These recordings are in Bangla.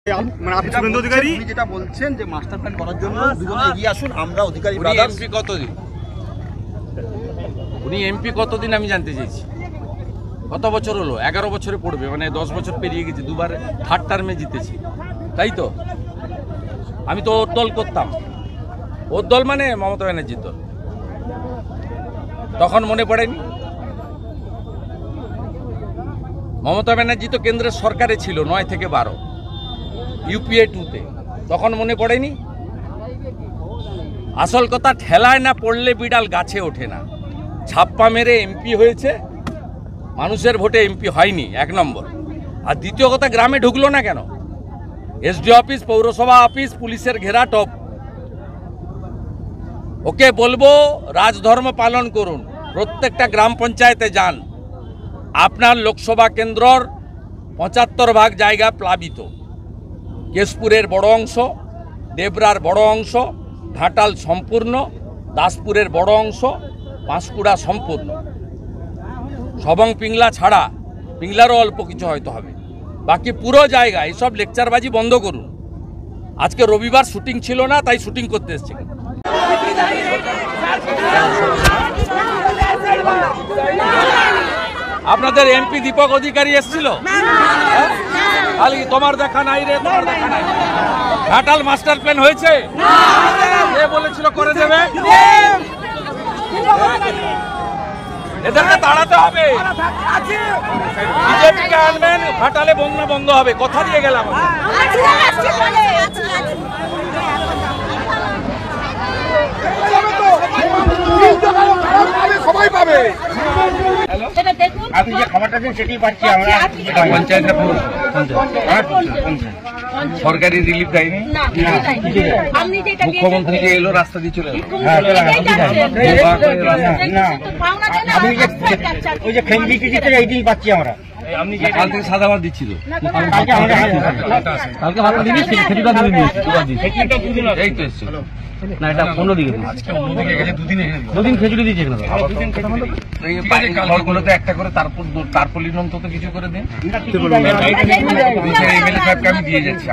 মানে আপনি শুভেন্দু অধিকারী যেটা বলছেন যে মাস্টার প্ল্যান করার জন্য দুজনে এগিয়ে আসুন। আমরা অধিকারী ব্রাদার্স এমপি কতদিন, উনি এমপি কতদিন আমি জানতে চাইছি। কত বছর হলো? 11 বছরে পড়বে, মানে 10 বছর পেরিয়ে গেছে। দুবার থার্ড টার্মে জিতেছি, তাই তো? আমি তো ওর দল করতাম। ওর দল মানে মমতা ব্যানার্জির দল। তখন মনে পড়েনি? মমতা ব্যানার্জি তো কেন্দ্রের সরকারে ছিল 9 থেকে 12, ইউপিএ 2-তে। তখন মনে পড়েনি? আসল কথা, ঠেলায় না পড়লে বিড়াল গাছে ওঠে না। ছাপ্পা মেরে এমপি হয়েছে, মানুষের ভোটে এমপি হয়নি, 1 নম্বর। আর দ্বিতীয় কথা, গ্রামে ঢুকলো না কেন? এসডিও অফিস, পৌরসভা অফিস, পুলিশের ঘেরা টপ। ওকে বলবো রাজধর্ম পালন করুন, প্রত্যেকটা গ্রাম পঞ্চায়েতে যান। আপনার লোকসভা কেন্দ্রর 75% জায়গা প্লাবিত। কেশপুরের বড় অংশ, দেবরার বড় অংশ, ঘাটাল সম্পূর্ণ, দাসপুরের বড় অংশ, পাঁশকুড়া সম্পূর্ণ। সবং পিংলা ছাড়া, পিংলারও অল্প কিছু হয়তো হবে, বাকি পুরো জায়গা। এইসব লেকচারবাজি বন্ধ করুন। আজকে রবিবার শুটিং ছিল না, তাই শুটিং করতে এসছে। আপনাদের এমপি দীপক অধিকারী এসেছিল? খালি তোমার দেখা নাই রে, তোমার দেখা নাই। ঘাটাল মাস্টার প্ল্যান হয়েছে? কে বলেছিল করে দেবে? এদেরকে তাড়াতে হবে। বিজেপিকে আনবেন, ঘাটালে বন্যা বন্ধ হবে, কথা দিয়ে গেলাম। সবাই পাবে। আপনি যে খাবারটা দেন সেটাই পাচ্ছি আমরা। পঞ্চায়েতের সরকারি রিলিফ দেয়নি। মুখ্যমন্ত্রী যে এলো রাস্তা দিয়ে চলে ওই যে খেলবি কিছু এইটাই পাচ্ছি আমরা। আপনি কাল থেকে সাদা ভাত দিচ্ছি তো, এই তো এসছে না, এটা 15 দিকে দুদিন খেজুরি দিচ্ছে। ঘরগুলোতে একটা করে তারপলিন অন্তত কিছু করে দিন। এমএলএ সাহেবকে আমি দিয়ে যাচ্ছি।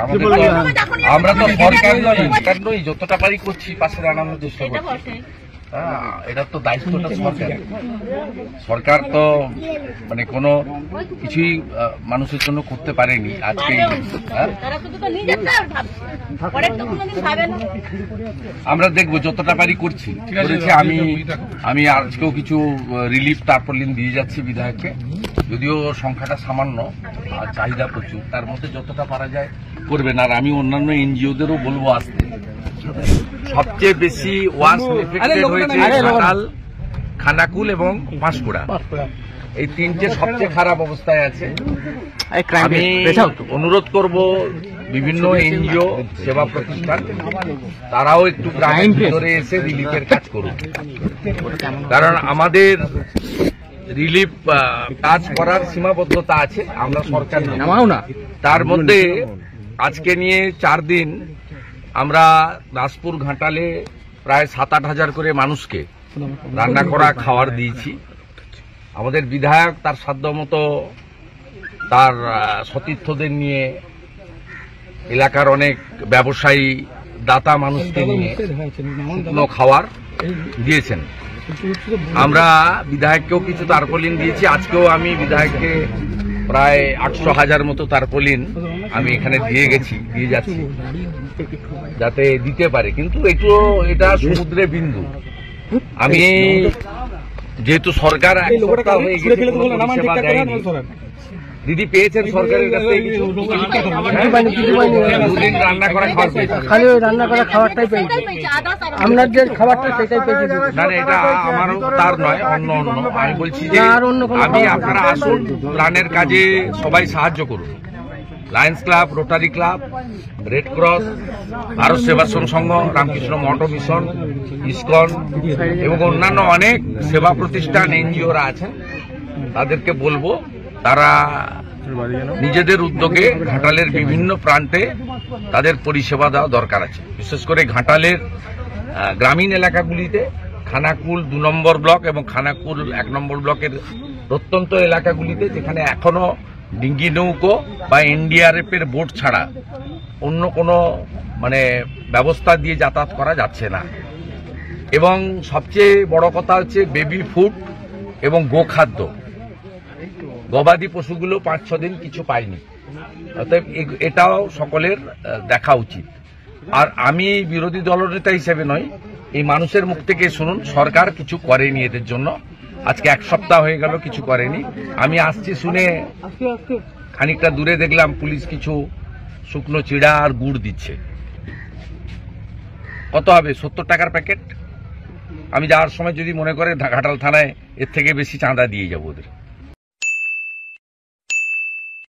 আমরা তো সরকার নই, যতটা পারি করছি, পাশে দাঁড়ানোর চেষ্টা করছি। এটা তো দায়িত্বটা সরকার তো মানে কোনো কিছুই মানুষের জন্য করতে পারেনি আজকে। আমরা দেখবো যতটা পারি করছি। আমি আজকেও কিছু রিলিফ তারপলিন দিয়ে যাচ্ছি বিধায়ককে, যদিও সংখ্যাটা সামান্য আর চাহিদা প্রচুর। তার মধ্যে যতটা পারা যায় করবেন। আর আমি অন্যান্য এনজিওদেরও বলবো আসতে। সবচেয়ে বেশি ওয়াশ এফেক্টেড হয়েছে ঘাটাল, খানাকুল এবং পাঁশকুড়া। এই 3টে সবচেয়ে খারাপ অবস্থায় আছে। আমি অনুরোধ করব বিভিন্ন এনজিও, সেবা প্রতিষ্ঠান, তারাও একটু গ্রামের ভিতরে এসে রিলিফের কাজ করুন। কারণ আমাদের রিলিফ কাজ করার সীমাবদ্ধতা আছে, আমরা সরকার না। তার মধ্যে আজকে নিয়ে 4 দিন আমরা দাসপুর ঘাটালে প্রায় 7-8 হাজার করে মানুষকে রান্না করা খাবার দিয়েছি। আমাদের বিধায়ক তার সাধ্যমতো তার সতীর্থদের নিয়ে, এলাকার অনেক ব্যবসায়ী দাতা মানুষকে নিয়ে শুকনো খাবার দিয়েছেন। আমরা বিধায়ককেও কিছু তারপলিন দিয়েছি। আজকেও আমি বিধায়ককে প্রায় 800,000 মতো তারপলিন আমি এখানে দিয়ে যাচ্ছি, যাতে দিতে পারে। কিন্তু এটা সমুদ্রে বিন্দু। আমি যেহেতু সরকার এক সপ্তাহ হয়ে গেছে পরিষেবা দেয়নি। দিদি পেয়েছেন সরকারের কাছ থেকে কিছু? 2 দিন রান্না করা খাবার পেয়েছি, খালি ওই রান্না করা খাবারটাই পেয়েছি। আপনার যে খাবারটা সেটাই পেয়েছি। না, এটা আমারও তার নয়, অন্য। আমি বলছি যে আপনারা আসুন, প্রাণের কাজে সবাই সাহায্য করুন। Lions club, rotary club, red cross, Bharat Sevashram Sangha, Ramakrishna Math Mission, ISKCON এবং অন্যান্য অনেক সেবা প্রতিষ্ঠান, এনজিওরা আছেন। তাদেরকে বলবো তারা নিজেদের উদ্যোগে ঘাটালের বিভিন্ন প্রান্তে তাদের পরিষেবা দেওয়া দরকার আছে। বিশেষ করে ঘাটালের গ্রামীণ এলাকাগুলিতে, খানাকুল 2 নম্বর ব্লক এবং খানাকুল 1 নম্বর ব্লকের প্রত্যন্ত এলাকাগুলিতে, যেখানে এখনো ডিঙ্গি নৌকো বা এনডিআরএফ এর বোট ছাড়া অন্য কোনো ব্যবস্থা দিয়ে যাতায়াত করা যাচ্ছে না। এবং সবচেয়ে বড় কথা হচ্ছে বেবি ফুড এবং গোখাদ্য, গবাদি পশুগুলো 5-6 দিন কিছু পায়নি। অতএব এটাও সকলের দেখা উচিত। আর আমি বিরোধী দলনেতা হিসেবে নয়, এই মানুষের মুখ থেকে শুনুন, সরকার কিছু করেনি এদের জন্য। আজকে 1 সপ্তাহ হয়ে গেল, কিছু করেনি। আমি আসছি শুনে খানিকটা দূরে দেখলাম পুলিশ কিছু শুকনো চিড়া আর গুড় দিচ্ছে। কত হবে? 70 টাকার প্যাকেট। আমি যাওয়ার সময় যদি মনে করে ঘাটাল থানায় এর থেকে বেশি চাঁদা দিয়ে যাবো ওদের।